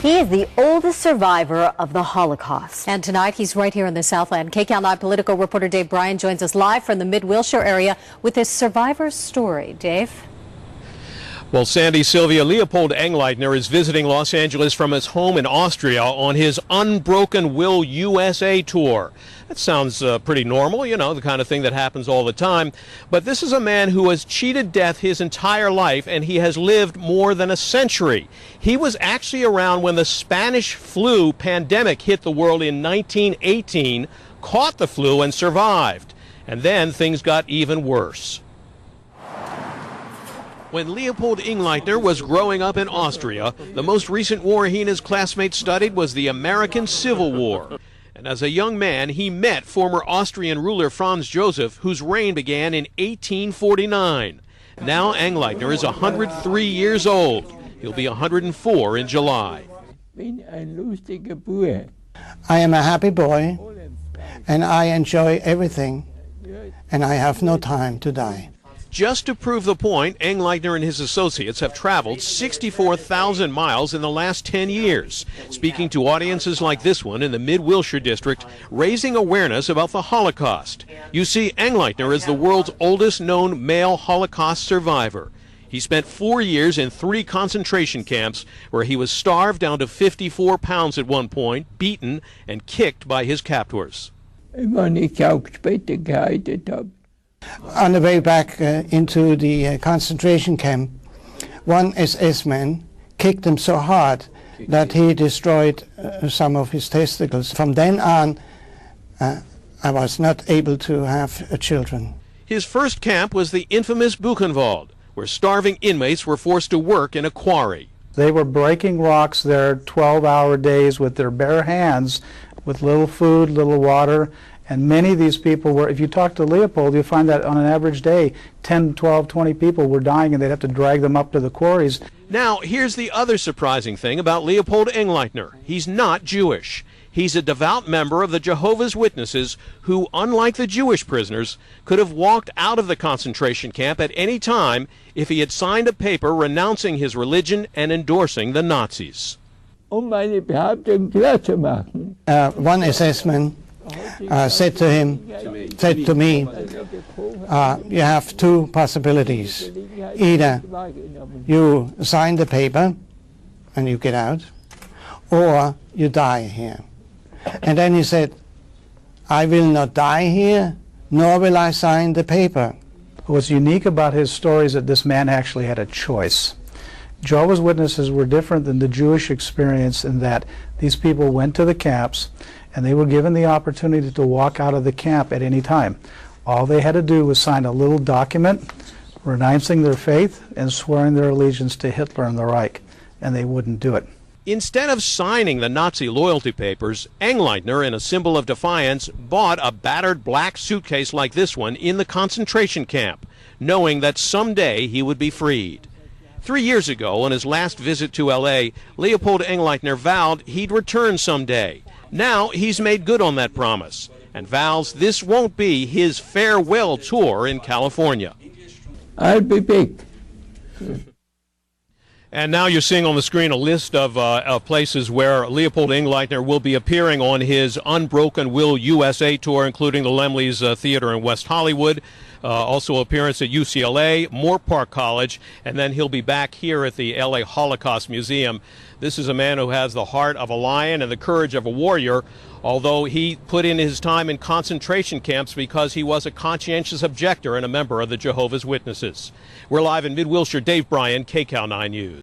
He is the oldest survivor of the Holocaust. And tonight, he's right here in the Southland. KCAL 9 political reporter Dave Bryan joins us live from the Mid-Wilshire area with his survivor's story. Dave? Well, Sandy, Sylvia, Leopold Engleither is visiting Los Angeles from his home in Austria on his Unbroken Will USA tour. That sounds pretty normal, you know, the kind of thing that happens all the time. But this is a man who has cheated death his entire life, and he has lived more than a century. He was actually around when the Spanish flu pandemic hit the world in 1918, caught the flu and survived. And then things got even worse. When Leopold Engleither was growing up in Austria, the most recent war he and his classmates studied was the American Civil War. And as a young man, he met former Austrian ruler Franz Joseph, whose reign began in 1849. Now Engleither is 103 years old. He'll be 104 in July. I am a happy boy, and I enjoy everything, and I have no time to die. Just to prove the point, Engleither and his associates have traveled 64,000 miles in the last 10 years, speaking to audiences like this one in the Mid-Wilshire district, raising awareness about the Holocaust. You see, Engleither is the world's oldest known male Holocaust survivor. He spent 4 years in 3 concentration camps where he was starved down to 54 pounds at one point, beaten and kicked by his captors. On the way back into the concentration camp, one SS man kicked him so hard that he destroyed some of his testicles. From then on, I was not able to have children. His first camp was the infamous Buchenwald, where starving inmates were forced to work in a quarry. They were breaking rocks there 12-hour days with their bare hands, with little food, little water. And many of these people were, if you talk to Leopold, you'll find that on an average day, 10, 12, 20 people were dying, and they'd have to drag them up to the quarries. Now, here's the other surprising thing about Leopold Engleither. He's not Jewish. He's a devout member of the Jehovah's Witnesses who, unlike the Jewish prisoners, could have walked out of the concentration camp at any time if he had signed a paper renouncing his religion and endorsing the Nazis. One SS man said to me, you have 2 possibilities. Either you sign the paper and you get out, or you die here. And then he said, I will not die here, nor will I sign the paper. What's unique about his story is that this man actually had a choice. Jehovah's Witnesses were different than the Jewish experience in that these people went to the camps and they were given the opportunity to walk out of the camp at any time. All they had to do was sign a little document renouncing their faith and swearing their allegiance to Hitler and the Reich, and they wouldn't do it. Instead of signing the Nazi loyalty papers, Engleither, in a symbol of defiance, bought a battered black suitcase like this one in the concentration camp, knowing that someday he would be freed. 3 years ago, on his last visit to L.A., Leopold Engleither vowed he'd return someday. Now he's made good on that promise and vows this won't be his farewell tour in California. I'll be big. And now you're seeing on the screen a list of places where Leopold Engleither will be appearing on his Unbroken Will USA tour, including the Laemmle's Theater in West Hollywood, also appearance at UCLA, Moore Park College, and then he'll be back here at the LA Holocaust Museum. This is a man who has the heart of a lion and the courage of a warrior, although he put in his time in concentration camps because he was a conscientious objector and a member of the Jehovah's Witnesses. We're live in Mid-Wilshire. Dave Bryan, KCAL 9 News.